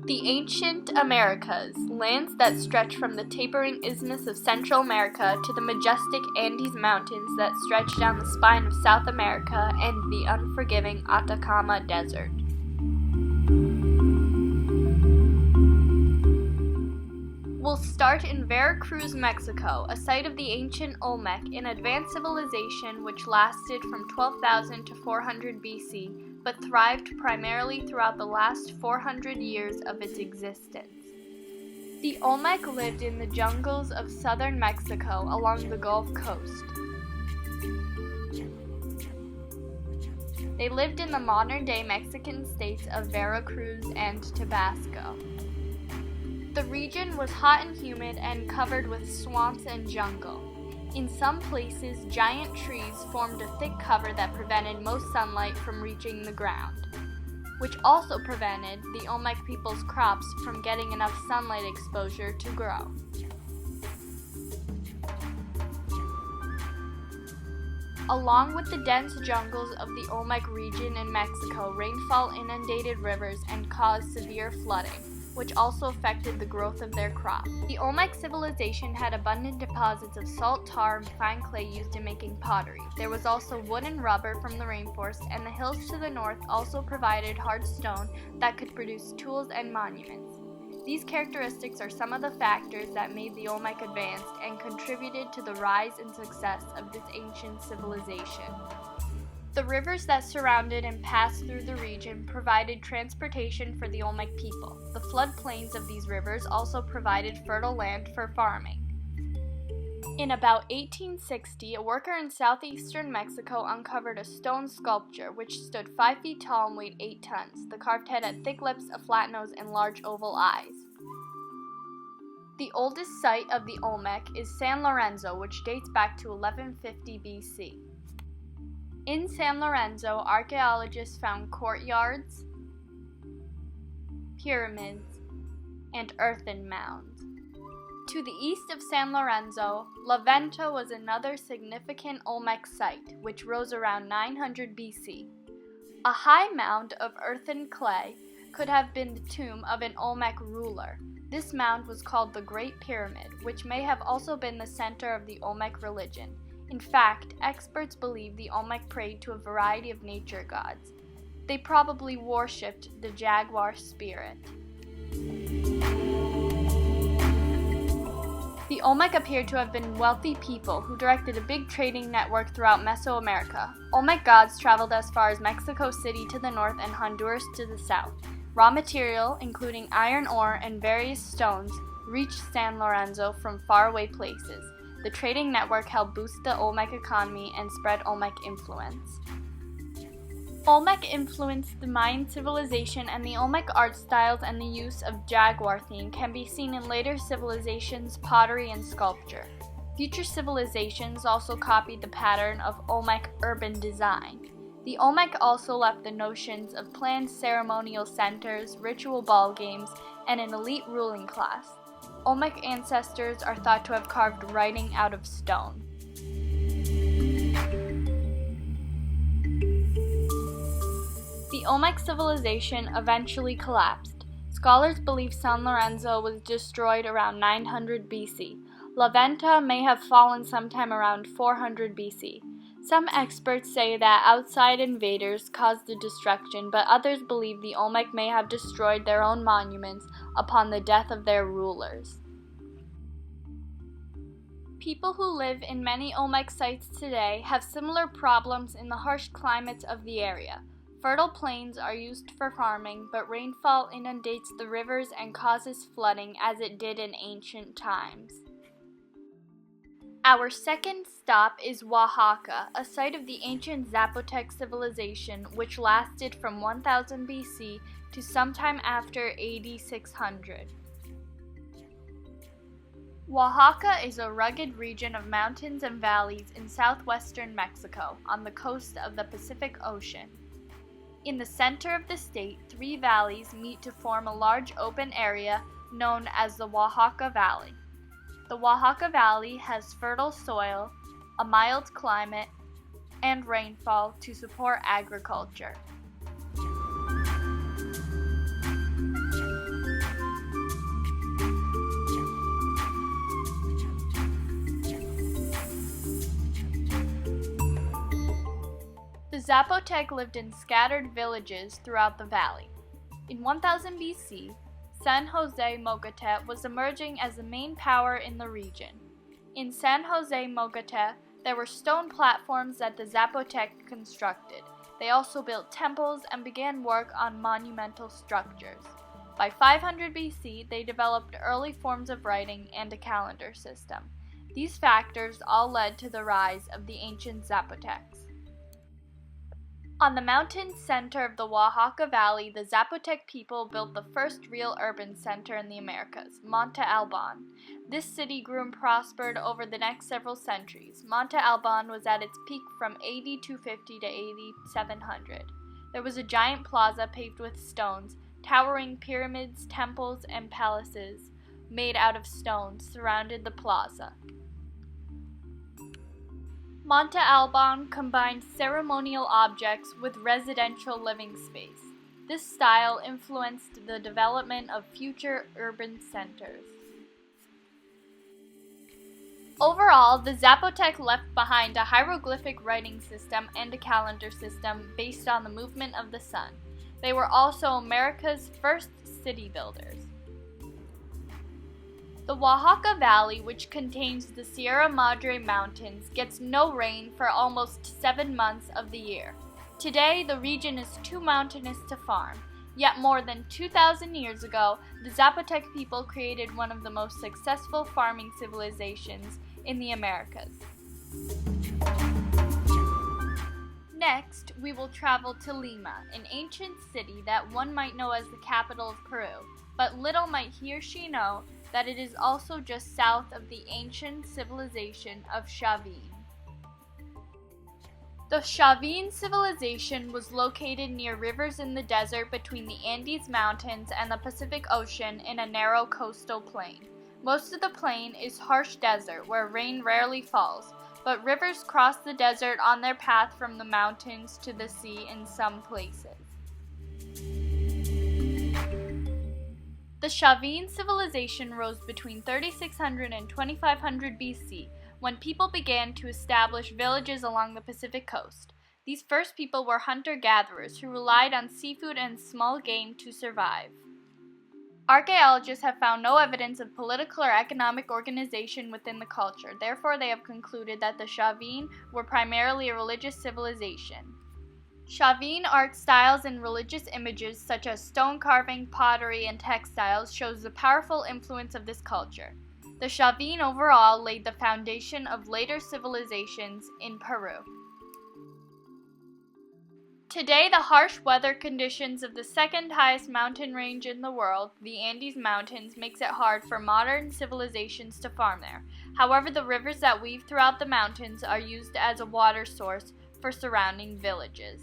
The ancient Americas, lands that stretch from the tapering isthmus of Central America to the majestic Andes Mountains that stretch down the spine of South America and the unforgiving Atacama Desert. We'll start in Veracruz, Mexico, a site of the ancient Olmec, an advanced civilization which lasted from 12,000 to 400 BC, but thrived primarily throughout the last 400 years of its existence. The Olmec lived in the jungles of southern Mexico along the Gulf Coast. They lived in the modern-day Mexican states of Veracruz and Tabasco. The region was hot and humid and covered with swamps and jungle. In some places, giant trees formed a thick cover that prevented most sunlight from reaching the ground, which also prevented the Olmec people's crops from getting enough sunlight exposure to grow. Along with the dense jungles of the Olmec region in Mexico, rainfall inundated rivers and caused severe flooding, which also affected the growth of their crops. The Olmec civilization had abundant deposits of salt, tar, and fine clay used in making pottery. There was also wood and rubber from the rainforest, and the hills to the north also provided hard stone that could produce tools and monuments. These characteristics are some of the factors that made the Olmec advanced and contributed to the rise and success of this ancient civilization. The rivers that surrounded and passed through the region provided transportation for the Olmec people. The floodplains of these rivers also provided fertile land for farming. In about 1860, a worker in southeastern Mexico uncovered a stone sculpture which stood 5 feet tall and weighed 8 tons. The carved head had thick lips, a flat nose, and large oval eyes. The oldest site of the Olmec is San Lorenzo, which dates back to 1150 BC. In San Lorenzo, archaeologists found courtyards, pyramids, and earthen mounds. To the east of San Lorenzo, La Venta was another significant Olmec site, which rose around 900 BC. A high mound of earthen clay could have been the tomb of an Olmec ruler. This mound was called the Great Pyramid, which may have also been the center of the Olmec religion. In fact, experts believe the Olmec prayed to a variety of nature gods. They probably worshipped the jaguar spirit. The Olmec appear to have been wealthy people who directed a big trading network throughout Mesoamerica. Olmec gods traveled as far as Mexico City to the north and Honduras to the south. Raw material, including iron ore and various stones, reached San Lorenzo from faraway places. The trading network helped boost the Olmec economy and spread Olmec influence. Olmec influenced the Mayan civilization, and the Olmec art styles and the use of jaguar theme can be seen in later civilizations' pottery and sculpture. Future civilizations also copied the pattern of Olmec urban design. The Olmec also left the notions of planned ceremonial centers, ritual ball games, and an elite ruling class. Olmec ancestors are thought to have carved writing out of stone. The Olmec civilization eventually collapsed. Scholars believe San Lorenzo was destroyed around 900 BC. La Venta may have fallen sometime around 400 BC. Some experts say that outside invaders caused the destruction, but others believe the Olmec may have destroyed their own monuments upon the death of their rulers. People who live in many Olmec sites today have similar problems in the harsh climates of the area. Fertile plains are used for farming, but rainfall inundates the rivers and causes flooding as it did in ancient times. Our second stop is Oaxaca, a site of the ancient Zapotec civilization which lasted from 1000 BC to sometime after AD 600. Oaxaca is a rugged region of mountains and valleys in southwestern Mexico, on the coast of the Pacific Ocean. In the center of the state, 3 valleys meet to form a large open area known as the Oaxaca Valley. The Oaxaca Valley has fertile soil, a mild climate, and rainfall to support agriculture. Zapotec lived in scattered villages throughout the valley. In 1000 BC, San Jose Mogote was emerging as the main power in the region. In San Jose Mogote, there were stone platforms that the Zapotec constructed. They also built temples and began work on monumental structures. By 500 BC, they developed early forms of writing and a calendar system. These factors all led to the rise of the ancient Zapotecs. On the mountain center of the Oaxaca Valley, the Zapotec people built the first real urban center in the Americas, Monte Alban. This city grew and prospered over the next several centuries. Monte Alban was at its peak from AD 250 to AD 700. There was a giant plaza paved with stones, towering pyramids, temples, and palaces made out of stone surrounded the plaza. Monte Alban combined ceremonial objects with residential living space. This style influenced the development of future urban centers. Overall, the Zapotec left behind a hieroglyphic writing system and a calendar system based on the movement of the sun. They were also America's first city builders. The Oaxaca Valley, which contains the Sierra Madre Mountains, gets no rain for almost 7 months of the year. Today, the region is too mountainous to farm. Yet more than 2,000 years ago, the Zapotec people created one of the most successful farming civilizations in the Americas. Next, we will travel to Lima, an ancient city that one might know as the capital of Peru, but little might he or she know that it is also just south of the ancient civilization of Chavín. The Chavín civilization was located near rivers in the desert between the Andes Mountains and the Pacific Ocean in a narrow coastal plain. Most of the plain is harsh desert where rain rarely falls, but rivers cross the desert on their path from the mountains to the sea in some places. The Chavín civilization rose between 3600 and 2500 BC, when people began to establish villages along the Pacific coast. These first people were hunter-gatherers who relied on seafood and small game to survive. Archaeologists have found no evidence of political or economic organization within the culture. Therefore, they have concluded that the Chavín were primarily a religious civilization. Chavín art styles and religious images such as stone carving, pottery, and textiles shows the powerful influence of this culture. The Chavín overall laid the foundation of later civilizations in Peru. Today, the harsh weather conditions of the second highest mountain range in the world, the Andes Mountains, makes it hard for modern civilizations to farm there. However, the rivers that weave throughout the mountains are used as a water source for surrounding villages.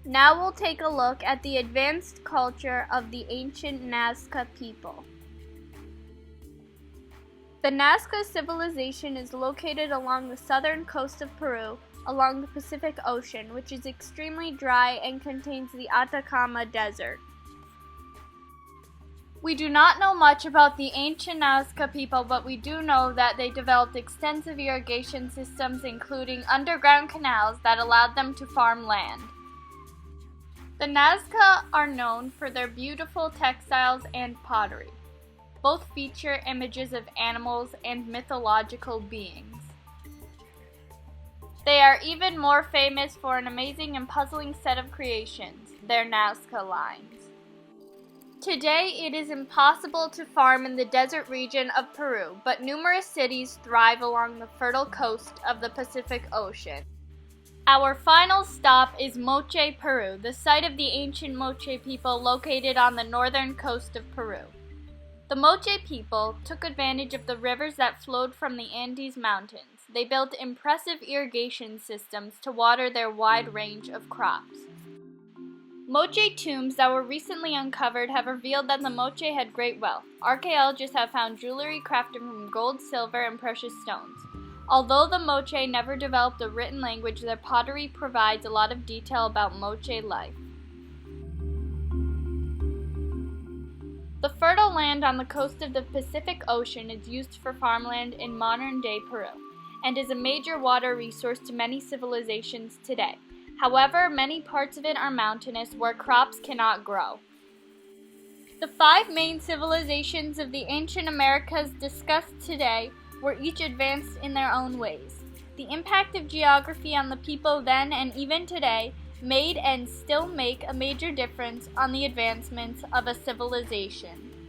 Now we'll take a look at the advanced culture of the ancient Nazca people. The Nazca civilization is located along the southern coast of Peru, along the Pacific Ocean, which is extremely dry and contains the Atacama Desert. We do not know much about the ancient Nazca people, but we do know that they developed extensive irrigation systems, including underground canals that allowed them to farm land. The Nazca are known for their beautiful textiles and pottery. Both feature images of animals and mythological beings. They are even more famous for an amazing and puzzling set of creations, their Nazca lines. Today, it is impossible to farm in the desert region of Peru, but numerous cities thrive along the fertile coast of the Pacific Ocean. Our final stop is Moche, Peru, the site of the ancient Moche people located on the northern coast of Peru. The Moche people took advantage of the rivers that flowed from the Andes Mountains. They built impressive irrigation systems to water their wide range of crops. Moche tombs that were recently uncovered have revealed that the Moche had great wealth. Archaeologists have found jewelry crafted from gold, silver, and precious stones. Although the Moche never developed a written language, their pottery provides a lot of detail about Moche life. The fertile land on the coast of the Pacific Ocean is used for farmland in modern-day Peru. and is a major water resource to many civilizations today. However, many parts of it are mountainous where crops cannot grow. The 5 main civilizations of the ancient Americas discussed today were each advanced in their own ways. The impact of geography on the people then and even today made and still make a major difference on the advancements of a civilization.